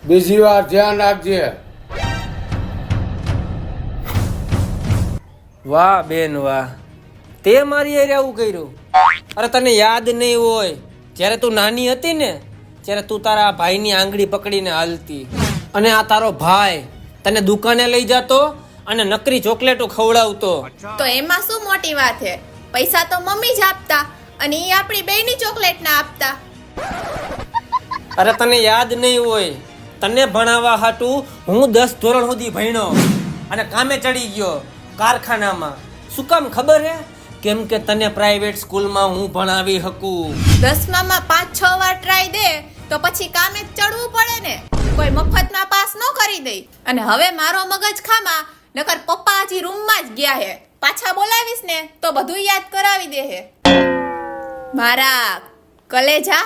બીજી વાર ધ્યાન રાખજે. વાહ બેન વાહ, તે મારી હારે આવું કર્યું. અરે તને યાદ નહીં હોય, જ્યારે તું નાની હતી ને ત્યારે તું તારા ભાઈની આંગળી પકડીને હાલતી, અને આ તારો ભાઈ તને દુકાને લઈ જતો અને નકરી ચોકલેટો ખવડાવતો. તો એમાં શું મોટી વાત છે? પૈસા તો મમ્મી જ આપતા અને ઈ આપણી બેયની ચોકલેટ ના આપતા. અરે તને યાદ નહીં હોય, તને ભણાવવા હાટું હું 10 ધોરણ સુધી ભણ્યો અને કામે ચડી ગયો કારખાનામાં. શું કામ ખબર હે? કેમ કે તને પ્રાઇવેટ સ્કૂલમાં હું ભણાવી શકું. 10માં 5-6 વાર ટ્રાય દે તો પછી કામે જ ચડવું પડે ને. કોઈ મફતમાં પાસ ન કરી દે. અને હવે મારો મગજ ખામાં, નકર પપ્પા હજી રૂમમાં જ ગયા હે. પાછા બોલાવીશ ને તો બધું યાદ કરાવી દે હે. મારા કલેજા.